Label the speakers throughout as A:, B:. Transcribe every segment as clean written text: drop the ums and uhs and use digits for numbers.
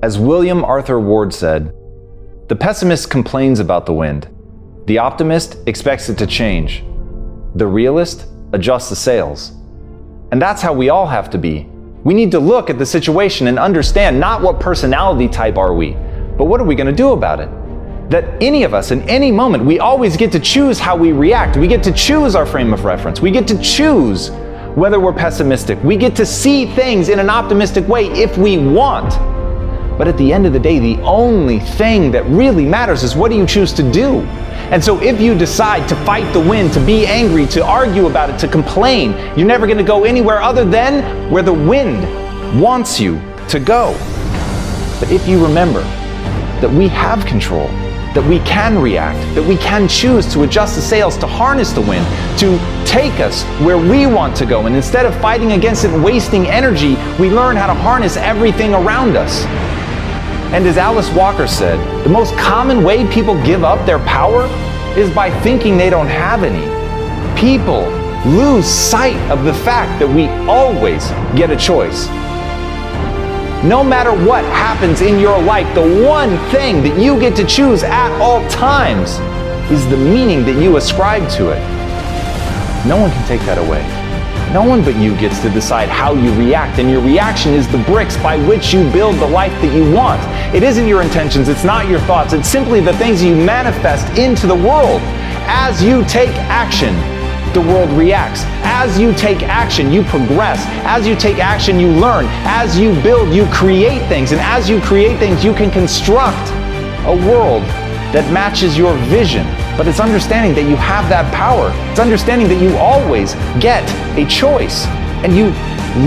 A: As William Arthur Ward said, "The pessimist complains about the wind. The optimist expects it to change. The realist adjusts the sails." And that's how we all have to be. We need to look at the situation and understand not what personality type are we, but what are we going to do about it? That any of us in any moment, we always get to choose how we react. We get to choose our frame of reference. We get to choose whether we're pessimistic. We get to see things in an optimistic way if we want. But at the end of the day, the only thing that really matters is what do you choose to do? And so if you decide to fight the wind, to be angry, to argue about it, to complain, you're never going to go anywhere other than where the wind wants you to go. But if you remember that we have control, that we can react, that we can choose to adjust the sails, to harness the wind, to take us where we want to go, and instead of fighting against it and wasting energy, we learn how to harness everything around us. And as Alice Walker said, the most common way people give up their power is by thinking they don't have any. People lose sight of the fact that we always get a choice. No matter what happens in your life, the one thing that you get to choose at all times is the meaning that you ascribe to it. No one can take that away. No one but you gets to decide how you react, and your reaction is the bricks by which you build the life that you want. It isn't your intentions, it's not your thoughts, it's simply the things you manifest into the world. As you take action, the world reacts. As you take action, you progress. As you take action, you learn. As you build, you create things. And as you create things, you can construct a world that matches your vision. But it's understanding that you have that power. It's understanding that you always get a choice. And you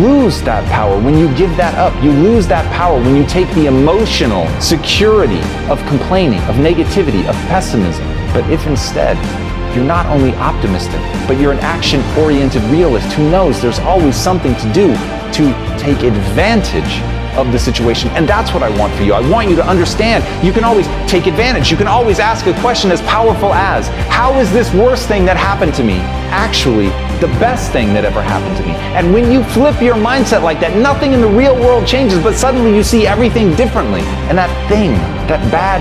A: lose that power when you give that up. You lose that power when you take the emotional security of complaining, of negativity, of pessimism. But if instead, you're not only optimistic, but you're an action-oriented realist who knows there's always something to do to take advantage of the situation. And that's what I want for you. I want you to understand you can always take advantage. You can always ask a question as powerful as, how is this worst thing that happened to me actually the best thing that ever happened to me? And when you flip your mindset like that, nothing in the real world changes, but suddenly you see everything differently. And that thing, that bad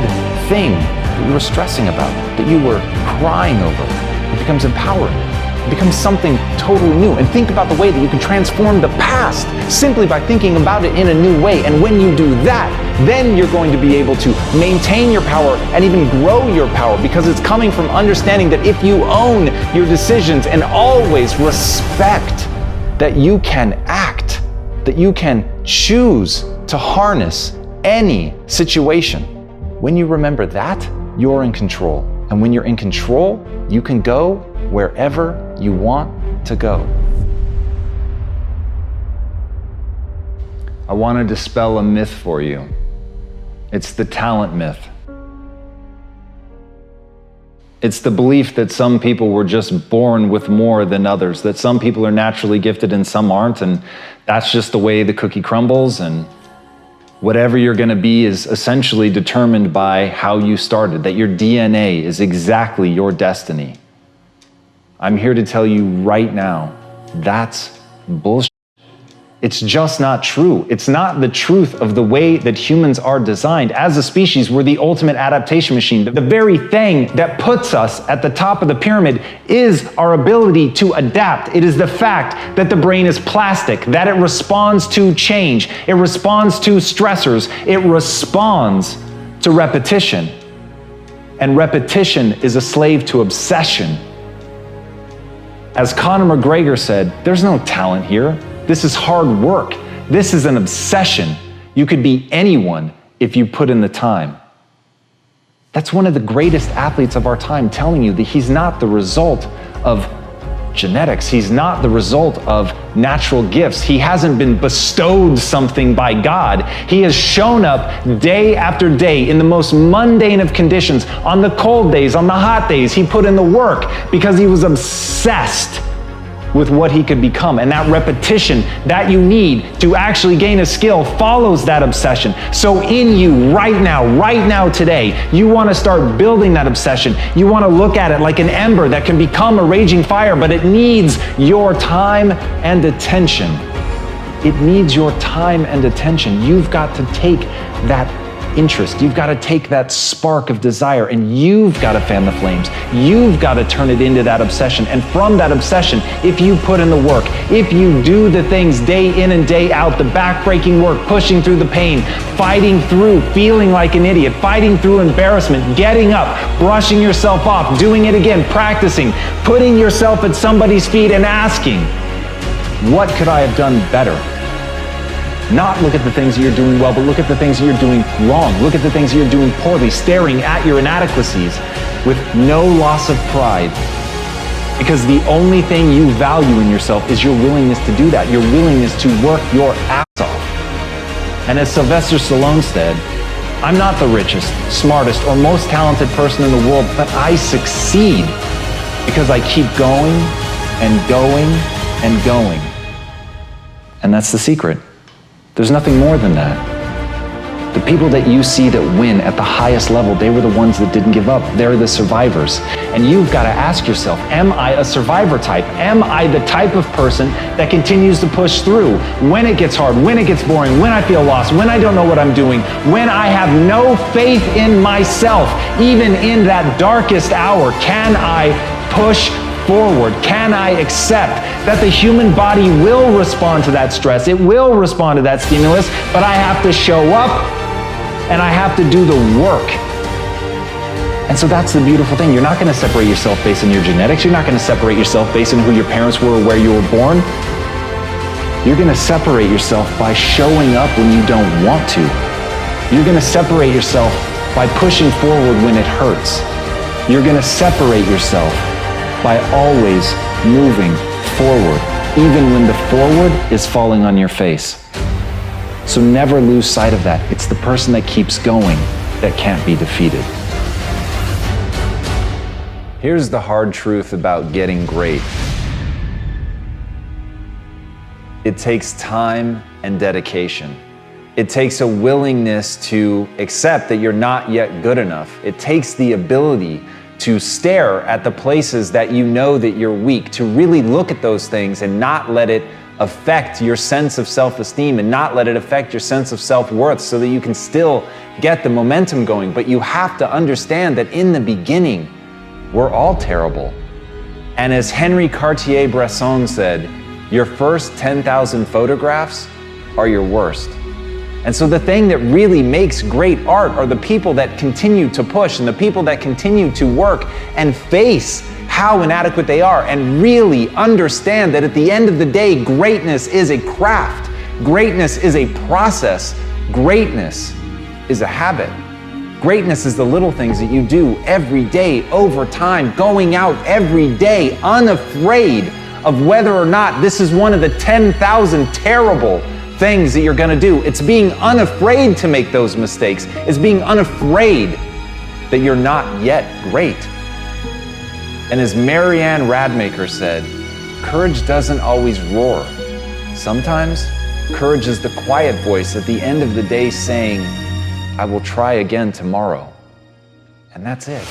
A: thing that you were stressing about, that you were crying over, it becomes empowering. It becomes something totally new. And think about the way that you can transform the past simply by thinking about it in a new way. And when you do that, then you're going to be able to maintain your power and even grow your power, because it's coming from understanding that if you own your decisions and always respect that you can act, that you can choose to harness any situation. When you remember that, you're in control. And when you're in control, you can go wherever you want to go. I want to dispel a myth for you. It's the talent myth. It's the belief that some people were just born with more than others, that some people are naturally gifted and some aren't, and that's just the way the cookie crumbles, and whatever you're going to be is essentially determined by how you started, that your DNA is exactly your destiny. I'm here to tell you right now, that's bullshit. It's just not true. It's not the truth of the way that humans are designed. As a species, we're the ultimate adaptation machine. The very thing that puts us at the top of the pyramid is our ability to adapt. It is the fact that the brain is plastic, that it responds to change, it responds to stressors, it responds to repetition. And repetition is a slave to obsession. As Conor McGregor said, there's no talent here. This is hard work. This is an obsession. You could be anyone if you put in the time. That's one of the greatest athletes of our time telling you that he's not the result of genetics. He's not the result of natural gifts. He hasn't been bestowed something by God. He has shown up day after day in the most mundane of conditions. On the cold days, on the hot days, he put in the work because he was obsessed with what he could become. And that repetition that you need to actually gain a skill follows that obsession. So in you right now, today, you want to start building that obsession. You want to look at it like an ember that can become a raging fire, but it needs your time and attention. It needs your time and attention. You've got to take that interest. You've got to take that spark of desire, and you've got to fan the flames. You've got to turn it into that obsession. And from that obsession, if you put in the work, if you do the things day in and day out, the backbreaking work, pushing through the pain, fighting through feeling like an idiot, fighting through embarrassment, getting up, brushing yourself off, doing it again, practicing, putting yourself at somebody's feet and asking, what could I have done better? Not look at the things that you're doing well, but look at the things that you're doing wrong. Look at the things that you're doing poorly, staring at your inadequacies with no loss of pride. Because the only thing you value in yourself is your willingness to do that, your willingness to work your ass off. And as Sylvester Stallone said, I'm not the richest, smartest, or most talented person in the world, but I succeed because I keep going and going and going. And that's the secret. There's nothing more than that. The people that you see that win at the highest level, they were the ones that didn't give up. They're the survivors. And you've got to ask yourself, am I a survivor type? Am I the type of person that continues to push through when it gets hard, when it gets boring, when I feel lost, when I don't know what I'm doing, when I have no faith in myself, even in that darkest hour? Can I push forward? Can I accept that the human body will respond to that stress? It will respond to that stimulus, but I have to show up and I have to do the work. And so that's the beautiful thing. You're not going to separate yourself based on your genetics. You're not going to separate yourself based on who your parents were or where you were born. You're going to separate yourself by showing up when you don't want to. You're going to separate yourself by pushing forward when it hurts. You're going to separate yourself by always moving forward, even when the forward is falling on your face. So never lose sight of that. It's the person that keeps going that can't be defeated. Here's the hard truth about getting great. It takes time and dedication. It takes a willingness to accept that you're not yet good enough. It takes the ability to stare at the places that you know that you're weak, to really look at those things and not let it affect your sense of self-esteem and not let it affect your sense of self-worth, so that you can still get the momentum going. But you have to understand that in the beginning, we're all terrible. And as Henri Cartier-Bresson said, your first 10,000 photographs are your worst. And so the thing that really makes great art are the people that continue to push and the people that continue to work and face how inadequate they are and really understand that at the end of the day, greatness is a craft. Greatness is a process. Greatness is a habit. Greatness is the little things that you do every day, over time, going out every day, unafraid of whether or not this is one of the 10,000 terrible things that you're gonna do. It's being unafraid to make those mistakes. It's being unafraid that you're not yet great. And as Marianne Radmacher said, courage doesn't always roar. Sometimes courage is the quiet voice at the end of the day saying, I will try again tomorrow. And that's it.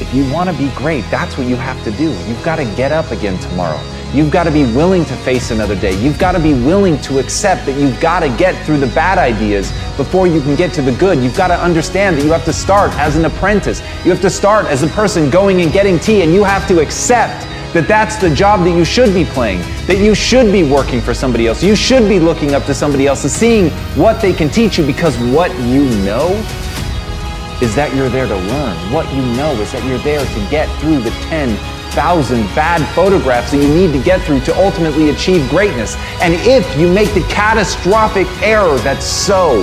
A: If you want to be great, that's what you have to do. You've got to get up again tomorrow. You've got to be willing to face another day. You've got to be willing to accept that you've got to get through the bad ideas before you can get to the good. You've got to understand that you have to start as an apprentice. You have to start as a person going and getting tea, and you have to accept that that's the job that you should be playing, that you should be working for somebody else. You should be looking up to somebody else and seeing what they can teach you, because what you know is that you're there to learn. What you know is that you're there to get through the 10,000 bad photographs that you need to get through to ultimately achieve greatness. And if you make the catastrophic error that so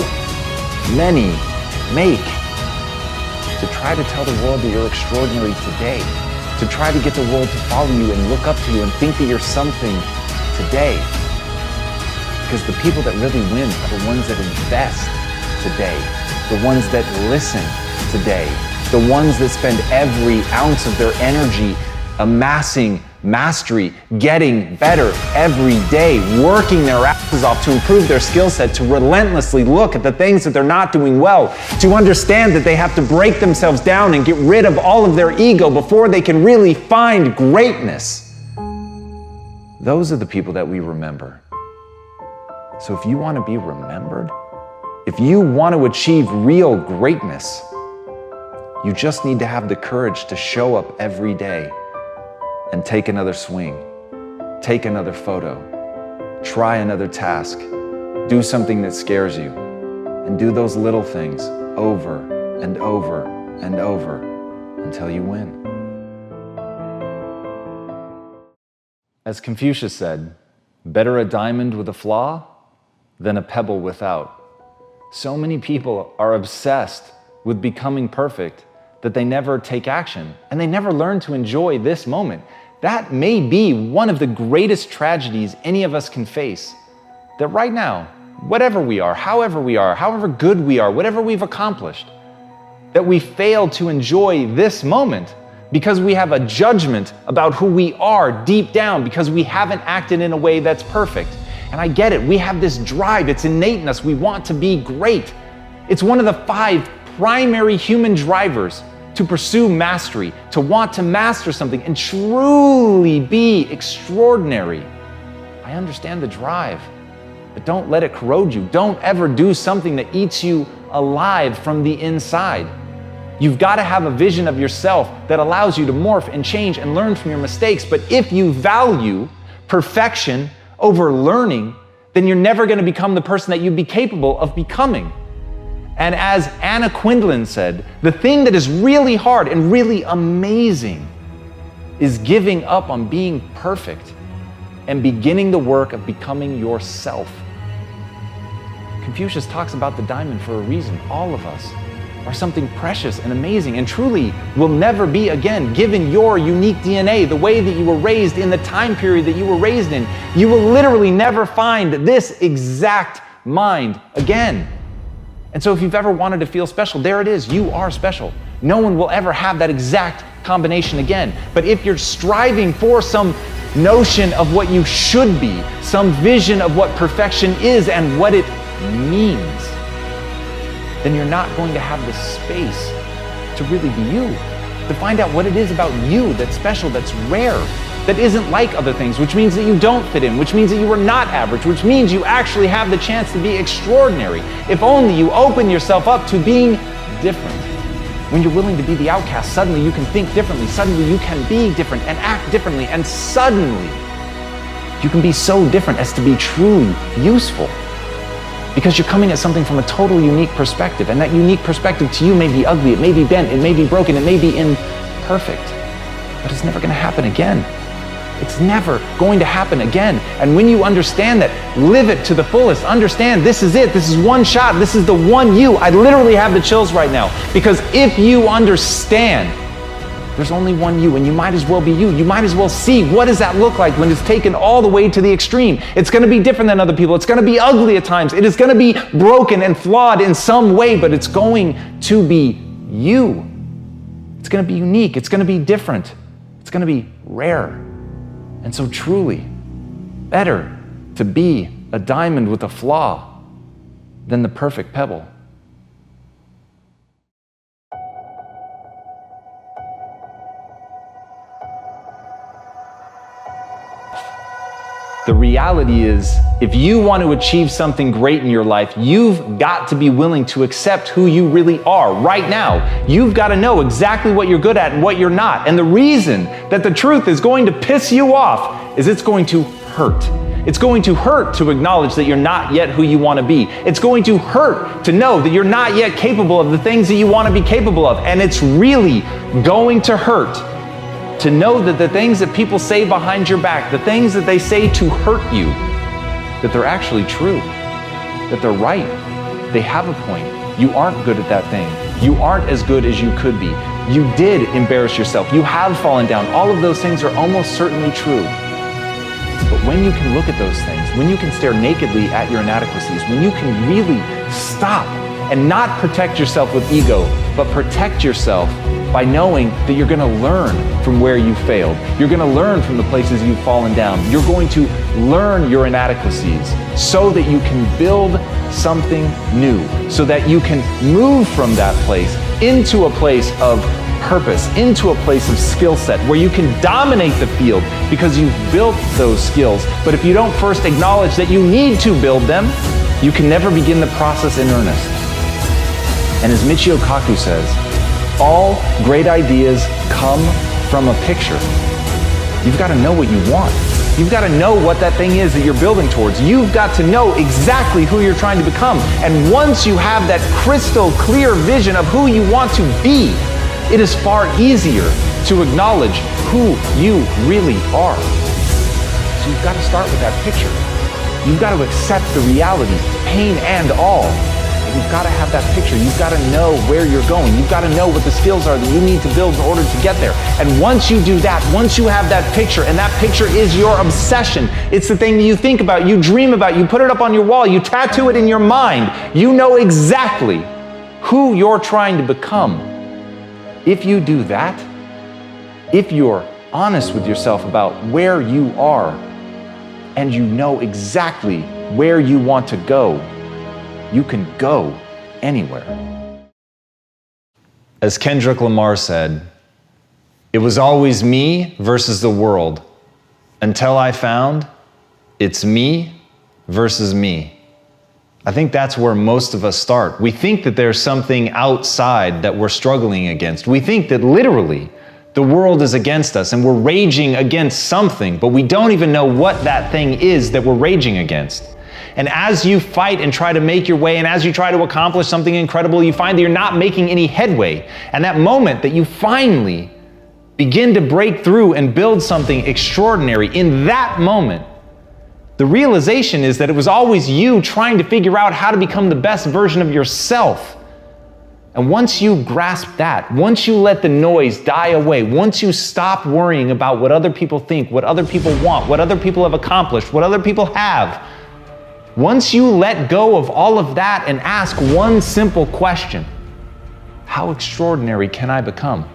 A: many make, to try to tell the world that you're extraordinary today, to try to get the world to follow you and look up to you and think that you're something today. Because the people that really win are the ones that invest today, the ones that listen today, the ones that spend every ounce of their energy amassing mastery, getting better every day, working their asses off to improve their skill set, to relentlessly look at the things that they're not doing well, to understand that they have to break themselves down and get rid of all of their ego before they can really find greatness. Those are the people that we remember. So if you want to be remembered, if you want to achieve real greatness, you just need to have the courage to show up every day and take another swing, take another photo, try another task, do something that scares you, and do those little things over and over and over until you win. As Confucius said, better a diamond with a flaw than a pebble without. So many people are obsessed with becoming perfect that they never take action and they never learn to enjoy this moment. That may be one of the greatest tragedies any of us can face. That right now, whatever we are, however good we are, whatever we've accomplished, that we fail to enjoy this moment because we have a judgment about who we are deep down, because we haven't acted in a way that's perfect. And I get it, we have this drive, it's innate in us, we want to be great. It's one of the 5 primary human drivers to pursue mastery, to want to master something and truly be extraordinary. I understand the drive, but don't let it corrode you. Don't ever do something that eats you alive from the inside. You've got to have a vision of yourself that allows you to morph and change and learn from your mistakes. But if you value perfection over learning, then you're never going to become the person that you'd be capable of becoming. And as Anna Quindlen said, the thing that is really hard and really amazing is giving up on being perfect and beginning the work of becoming yourself. Confucius talks about the diamond for a reason. All of us are something precious and amazing and truly will never be again, given your unique DNA, the way that you were raised in the time period that you were raised in. You will literally never find this exact mind again. And so if you've ever wanted to feel special, there it is, you are special. No one will ever have that exact combination again. But if you're striving for some notion of what you should be, some vision of what perfection is and what it means, then you're not going to have the space to really be you, to find out what it is about you that's special, that's rare, that isn't like other things, which means that you don't fit in, which means that you are not average, which means you actually have the chance to be extraordinary. If only you open yourself up to being different. When you're willing to be the outcast, suddenly you can think differently, suddenly you can be different and act differently, and suddenly you can be so different as to be truly useful. Because you're coming at something from a total unique perspective, and that unique perspective to you may be ugly, it may be bent, it may be broken, it may be imperfect, but it's never going to happen again. It's never going to happen again. And when you understand that, live it to the fullest. Understand this is it. This is one shot. This is the one you. I literally have the chills right now, because if you understand there's only one you, and you might as well be you. You might as well see what does that look like when it's taken all the way to the extreme. It's going to be different than other people. It's going to be ugly at times. It is going to be broken and flawed in some way, but it's going to be you. It's going to be unique. It's going to be different. It's going to be rare. And so truly, better to be a diamond with a flaw than the perfect pebble. The reality is, if you want to achieve something great in your life, you've got to be willing to accept who you really are right now. You've got to know exactly what you're good at and what you're not. And the reason that the truth is going to piss you off is it's going to hurt. It's going to hurt to acknowledge that you're not yet who you want to be. It's going to hurt to know that you're not yet capable of the things that you want to be capable of. And it's really going to hurt to know that the things that people say behind your back, the things that they say to hurt you, that they're actually true, that they're right. They have a point. You aren't good at that thing. You aren't as good as you could be. You did embarrass yourself. You have fallen down. All of those things are almost certainly true. But when you can look at those things, when you can stare nakedly at your inadequacies, when you can really stop and not protect yourself with ego, but protect yourself by knowing that you're going to learn from where you failed. You're going to learn from the places you've fallen down. You're going to learn your inadequacies so that you can build something new, so that you can move from that place into a place of purpose, into a place of skill set where you can dominate the field because you've built those skills. But if you don't first acknowledge that you need to build them, you can never begin the process in earnest. And as Michio Kaku says, all great ideas come from a picture. You've got to know what you want. You've got to know what that thing is that you're building towards. You've got to know exactly who you're trying to become. And once you have that crystal clear vision of who you want to be, it is far easier to acknowledge who you really are. So you've got to start with that picture. You've got to accept the reality, pain and all. You've got to have that picture. You've got to know where you're going. You've got to know what the skills are that you need to build in order to get there. And once you do that, once you have that picture, and that picture is your obsession, it's the thing that you think about, you dream about, you put it up on your wall, you tattoo it in your mind, you know exactly who you're trying to become. If you do that, if you're honest with yourself about where you are, and you know exactly where you want to go, you can go anywhere. As Kendrick Lamar said, it was always me versus the world until I found it's me versus me. I think that's where most of us start. We think that there's something outside that we're struggling against. We think that literally the world is against us and we're raging against something, but we don't even know what that thing is that we're raging against. And as you fight and try to make your way, and as you try to accomplish something incredible, you find that you're not making any headway. And that moment that you finally begin to break through and build something extraordinary, in that moment, the realization is that it was always you trying to figure out how to become the best version of yourself. And once you grasp that, once you let the noise die away, once you stop worrying about what other people think, what other people want, what other people have accomplished, what other people have, once you let go of all of that and ask one simple question, how extraordinary can I become?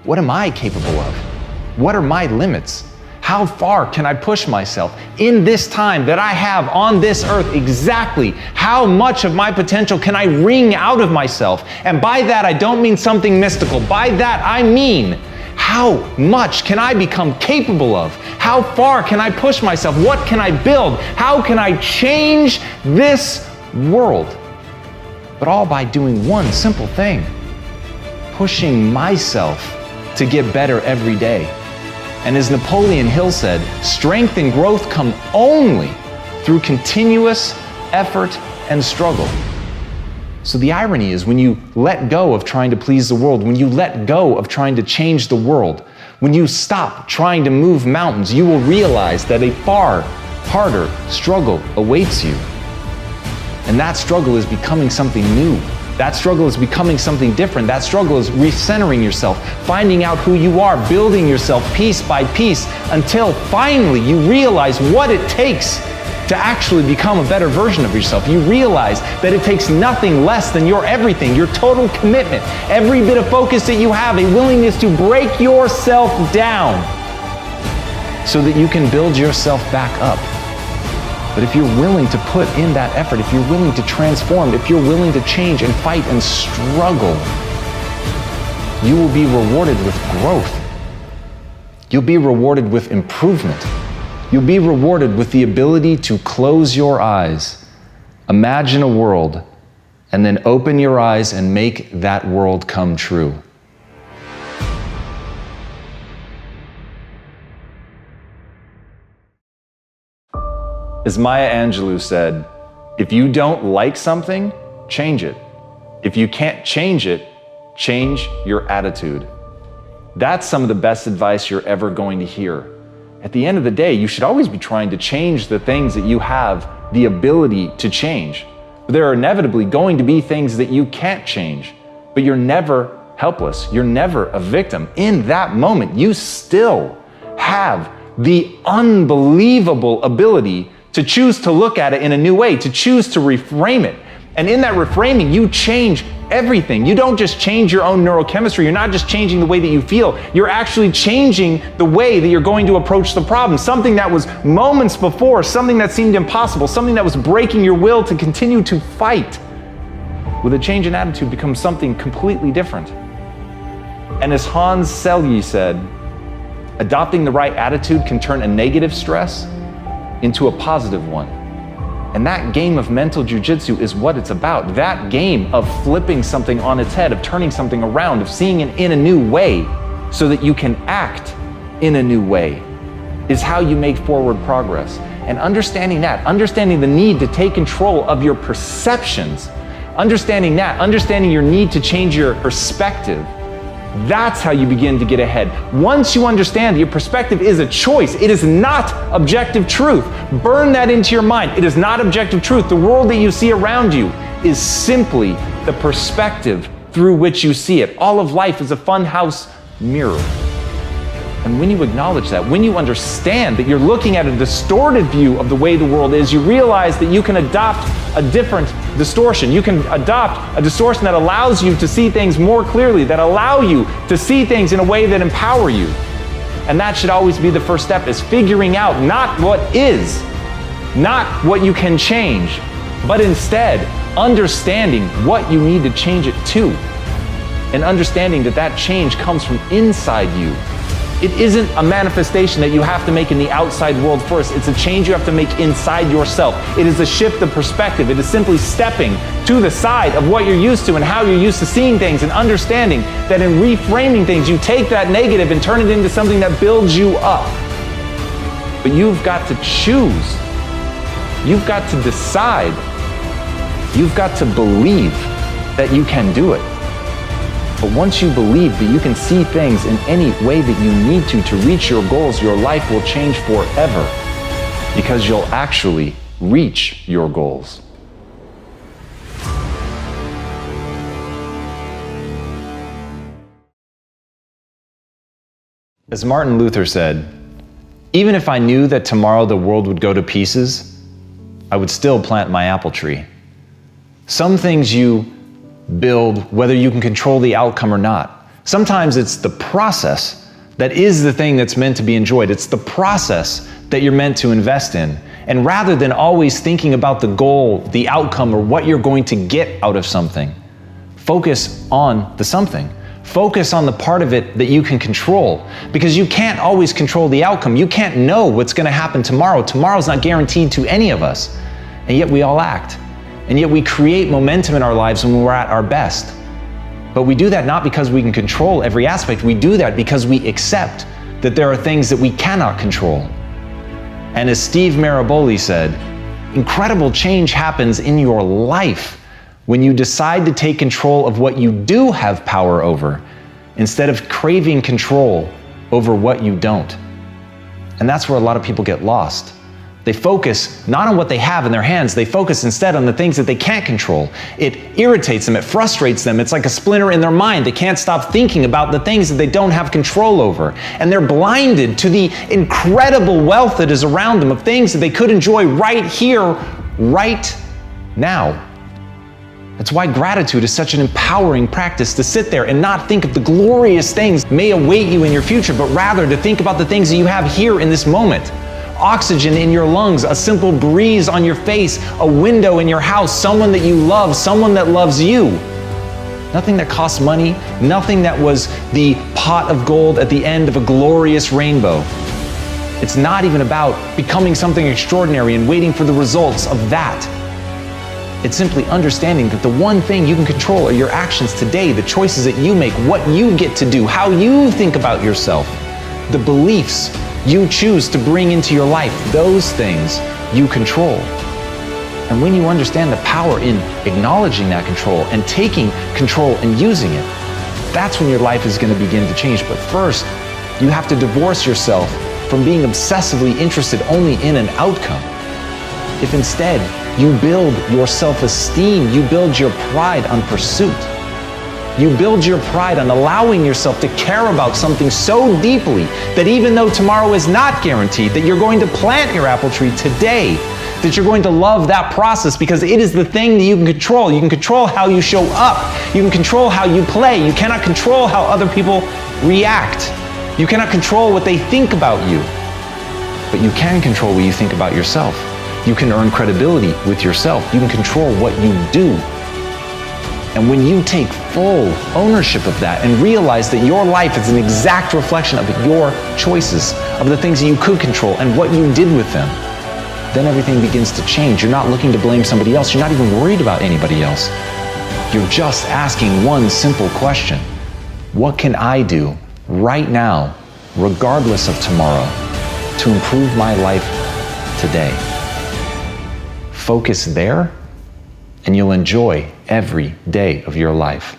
A: What am I capable of? What are my limits? How far can I push myself in this time that I have on this earth? Exactly how much of my potential can I wring out of myself? And by that, I don't mean something mystical. By that, I mean, how much can I become capable of? How far can I push myself? What can I build? How can I change this world? But all by doing one simple thing, pushing myself to get better every day. And as Napoleon Hill said, strength and growth come only through continuous effort and struggle. So the irony is, when you let go of trying to please the world, when you let go of trying to change the world, when you stop trying to move mountains, you will realize that a far harder struggle awaits you. And that struggle is becoming something new. That struggle is becoming something different. That struggle is recentering yourself, finding out who you are, building yourself piece by piece until finally you realize what it takes to actually become a better version of yourself. You realize that it takes nothing less than your everything, your total commitment, every bit of focus that you have, a willingness to break yourself down so that you can build yourself back up. But if you're willing to put in that effort, if you're willing to transform, if you're willing to change and fight and struggle, you will be rewarded with growth. You'll be rewarded with improvement. You'll be rewarded with the ability to close your eyes, imagine a world, and then open your eyes and make that world come true. As Maya Angelou said, if you don't like something, change it. If you can't change it, change your attitude. That's some of the best advice you're ever going to hear. At the end of the day, you should always be trying to change the things that you have the ability to change. But there are inevitably going to be things that you can't change, but you're never helpless. You're never a victim. In that moment, you still have the unbelievable ability to choose to look at it in a new way, to choose to reframe it. And in that reframing, you change everything. You don't just change your own neurochemistry. You're not just changing the way that you feel. You're actually changing the way that you're going to approach the problem. Something that was moments before, something that seemed impossible, something that was breaking your will to continue to fight. with a change in attitude becomes something completely different. And as Hans Selye said, adopting the right attitude can turn a negative stress into a positive one. And that game of mental jujitsu is what it's about. That game of flipping something on its head, of turning something around, of seeing it in a new way so that you can act in a new way, is how you make forward progress. And understanding that, understanding the need to take control of your perceptions, understanding your need to change your perspective, that's how you begin to get ahead. Once you understand that your perspective is a choice, it is not objective truth. Burn that into your mind. It is not objective truth. The world that you see around you is simply the perspective through which you see it. All of life is a funhouse mirror. And when you acknowledge that, when you understand that you're looking at a distorted view of the way the world is, you realize that you can adopt a different distortion. You can adopt a distortion that allows you to see things more clearly, that allow you to see things in a way that empower you. And that should always be the first step, is figuring out not what is, not what you can change, but instead understanding what you need to change it to. And understanding that that change comes from inside you. It isn't a manifestation that you have to make in the outside world first. It's a change you have to make inside yourself. It is a shift of perspective. It is simply stepping to the side of what you're used to and how you're used to seeing things, and understanding that in reframing things, you take that negative and turn it into something that builds you up. But you've got to choose. You've got to decide. You've got to believe that you can do it. But once you believe that you can see things in any way that you need to reach your goals, your life will change forever, because you'll actually reach your goals. As Martin Luther said, even if I knew that tomorrow the world would go to pieces, I would still plant my apple tree. Some things you build whether you can control the outcome or not. Sometimes it's the process that is the thing that's meant to be enjoyed. It's the process that you're meant to invest in. And rather than always thinking about the goal, the outcome, or what you're going to get out of something, focus on the something. Focus on the part of it that you can control, because you can't always control the outcome. You can't know what's going to happen tomorrow. Tomorrow's not guaranteed to any of us, and yet we all act. And yet we create momentum in our lives when we're at our best. But we do that not because we can control every aspect. We do that because we accept that there are things that we cannot control. And as Steve Maraboli said, incredible change happens in your life when you decide to take control of what you do have power over, instead of craving control over what you don't. And that's where a lot of people get lost. They focus not on what they have in their hands, they focus instead on the things that they can't control. It irritates them, it frustrates them, it's like a splinter in their mind. They can't stop thinking about the things that they don't have control over. And they're blinded to the incredible wealth that is around them, of things that they could enjoy right here, right now. That's why gratitude is such an empowering practice, to sit there and not think of the glorious things may await you in your future, but rather to think about the things that you have here in this moment. Oxygen in your lungs, a simple breeze on your face, a window in your house, someone that you love, someone that loves you. Nothing that costs money, nothing that was the pot of gold at the end of a glorious rainbow. It's not even about becoming something extraordinary and waiting for the results of that. It's simply understanding that the one thing you can control are your actions today, the choices that you make, what you get to do, how you think about yourself, the beliefs you choose to bring into your life. Those things you control. And when you understand the power in acknowledging that control and taking control and using it, that's when your life is going to begin to change. But first, you have to divorce yourself from being obsessively interested only in an outcome. If instead you build your self-esteem, you build your pride on pursuit. You build your pride on allowing yourself to care about something so deeply that even though tomorrow is not guaranteed, that you're going to plant your apple tree today, that you're going to love that process because it is the thing that you can control. You can control how you show up. You can control how you play. You cannot control how other people react. You cannot control what they think about you. But you can control what you think about yourself. You can earn credibility with yourself. You can control what you do. And when you take full ownership of that and realize that your life is an exact reflection of your choices, of the things that you could control and what you did with them, then everything begins to change. You're not looking to blame somebody else. You're not even worried about anybody else. You're just asking one simple question. What can I do right now, regardless of tomorrow, to improve my life today? Focus there, and you'll enjoy every day of your life.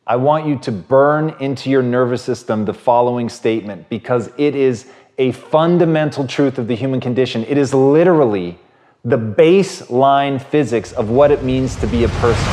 A: I want you to burn into your nervous system the following statement, because it is a fundamental truth of the human condition. It is literally the baseline physics of what it means to be a person.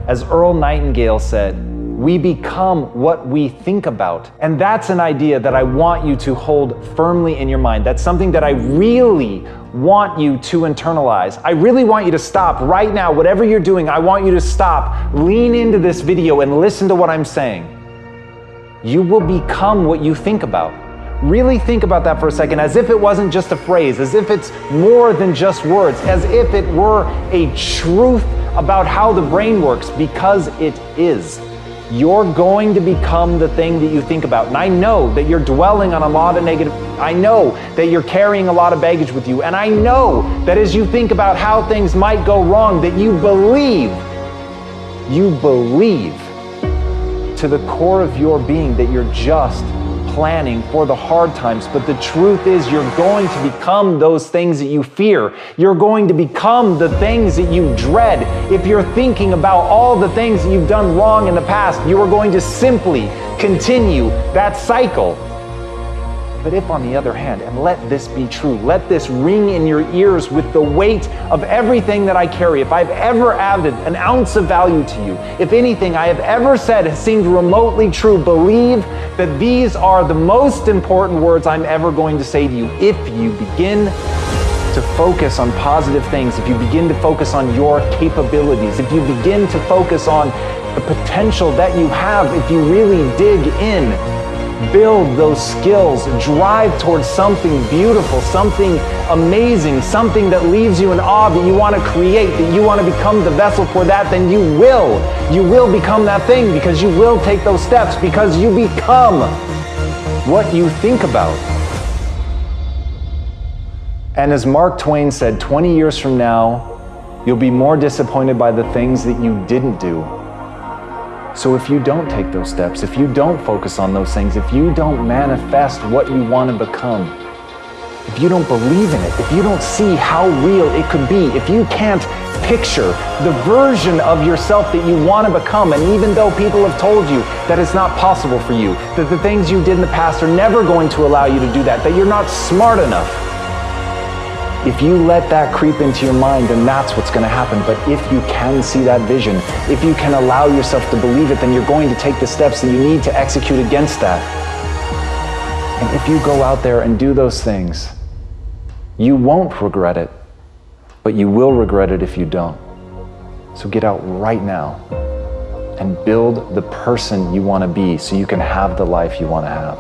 A: As Earl Nightingale said, we become what we think about. And that's an idea that I want you to hold firmly in your mind. That's something that I really want you to internalize. I really want you to stop right now. Whatever you're doing, I want you to stop, lean into this video and listen to what I'm saying. You will become what you think about. Really think about that for a second, as if it wasn't just a phrase, as if it's more than just words, as if it were a truth about how the brain works, because it is. You're going to become the thing that you think about. And I know that you're dwelling on a lot of negative, I know that you're carrying a lot of baggage with you, and I know that as you think about how things might go wrong, that you believe to the core of your being that you're just planning for the hard times. But the truth is, you're going to become those things that you fear. You're going to become the things that you dread. If you're thinking about all the things that you've done wrong in the past, you are going to simply continue that cycle. But if, on the other hand, and let this be true, let this ring in your ears with the weight of everything that I carry, if I've ever added an ounce of value to you, if anything I have ever said has seemed remotely true, believe that these are the most important words I'm ever going to say to you. If you begin to focus on positive things, if you begin to focus on your capabilities, if you begin to focus on the potential that you have, if you really dig in, build those skills, drive towards something beautiful, something amazing, something that leaves you in awe, that you want to create, that you want to become the vessel for that, then you will become that thing, because you will take those steps, because you become what you think about. And as Mark Twain said, 20 years from now, you'll be more disappointed by the things that you didn't do. So if you don't take those steps, if you don't focus on those things, if you don't manifest what you want to become, if you don't believe in it, if you don't see how real it could be, if you can't picture the version of yourself that you want to become, and even though people have told you that it's not possible for you, that the things you did in the past are never going to allow you to do that, that you're not smart enough, if you let that creep into your mind, then that's what's going to happen. But if you can see that vision, if you can allow yourself to believe it, then you're going to take the steps that you need to execute against that. And if you go out there and do those things, you won't regret it, but you will regret it if you don't. So get out right now and build the person you want to be so you can have the life you want to have.